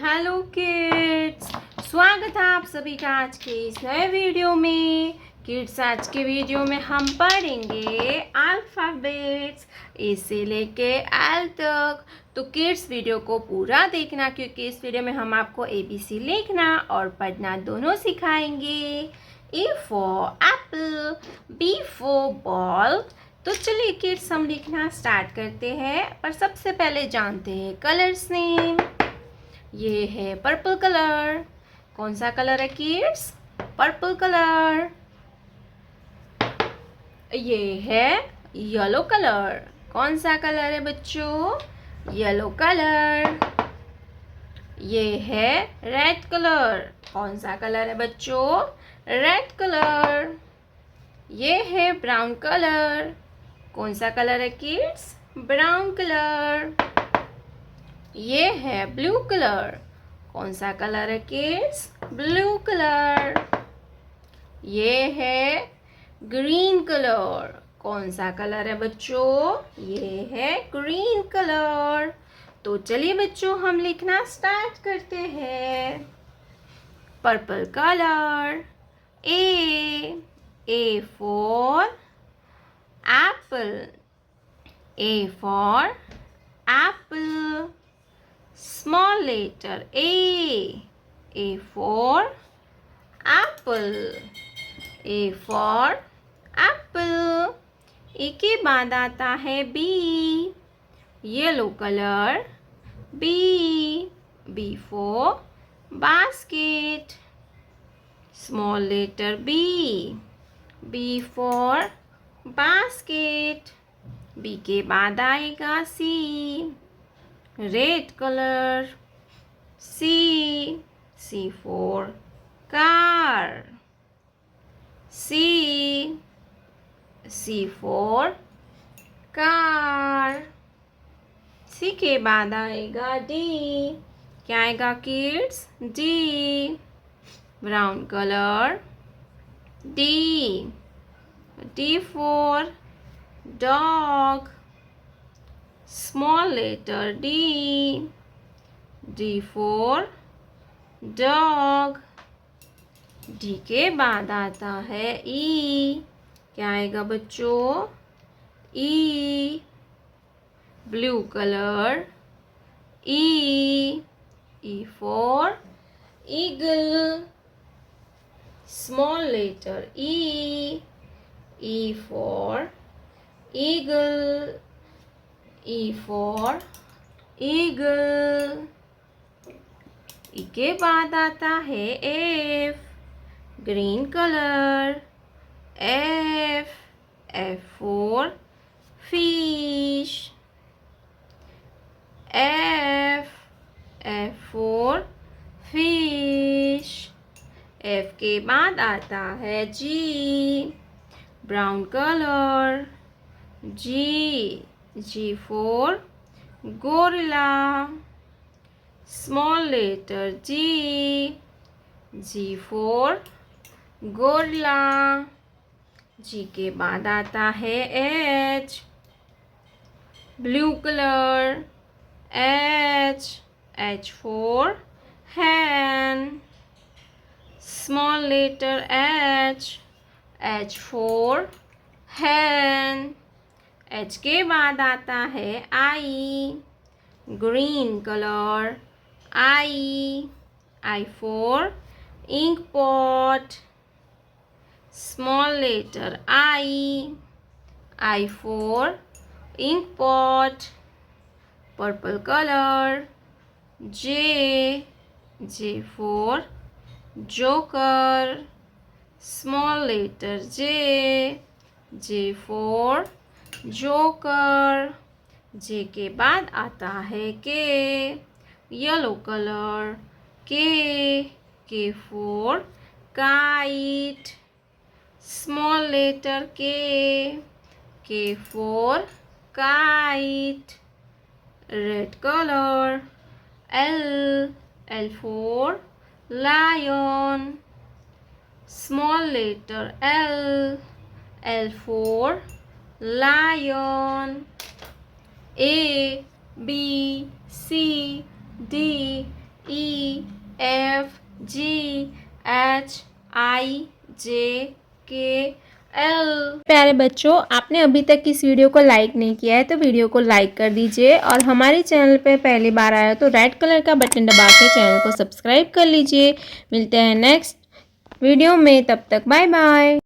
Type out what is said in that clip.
Hello kids, स्वागत है आप सभी का आज के इस नए वीडियो में। किड्स, आज के वीडियो में हम पढ़ेंगे अल्फ़ाबेट्स ए से लेके एल तक। तो किड्स, वीडियो को पूरा देखना क्योंकि इस वीडियो में हम आपको ABC लिखना और पढ़ना दोनों सिखाएंगे। A for apple, B for ball. तो चलिए किड्स, हम लिखना स्टार्ट करते हैं, पर सबसे पहले जानते हैं कलर्स नेम। ये है पर्पल कलर। कौन सा कलर है किड्स? Purple colour. ये है येलो कलर। कौन सा कलर है बच्चों? Yellow colour. ये है रेड कलर। कौन सा कलर है बच्चों? Red colour. ये है ब्राउन कलर। कौन सा कलर है किड्स? Brown colour. ये है ब्लू कलर। कौन सा कलर है किड्स? Blue colour. ये है ग्रीन कलर। कौन सा कलर है बच्चों? ये है ग्रीन कलर। तो चलिए बच्चों, हम लिखना स्टार्ट करते हैं। Purple colour. A for Apple. A for Apple. Small letter A for apple. A for apple. A के बाद आता है B, yellow color. B for basket. Small letter B for basket. B के बाद आएगा C, red color. C for car. C for car. C के बाद आएगा D। क्या आएगा kids? D, brown color. D for dog. Small letter D for dog. D के बाद आता है E। क्या आएगा बच्चों? E, blue color. E for eagle. Small letter E for eagle. E for eagle. E के बाद आता है F, green color. F for fish. F for fish. F के बाद आता है G, brown color. G for gorilla. Small letter G for gorilla. G के बाद आता है H, blue color. H for hen. Small letter H for hen. H के बाद आता है I, green color. I for ink pot. Small letter I for ink pot. Purple color. J for joker. Small letter J for joker. J के बाद आता है K, yellow color. K for kite. Small letter K for kite. Red color. L for lion. Small letter L for lion. A B C D E HIJKL। प्यारे बच्चों, आपने अभी तक इस वीडियो को लाइक नहीं किया है तो वीडियो को लाइक कर दीजिए और हमारे चैनल पे पहली बार आया तो रेड कलर का बटन दबा के चैनल को सब्सक्राइब कर लीजिए। मिलते हैं नेक्स्ट वीडियो में, तब तक बाय बाय।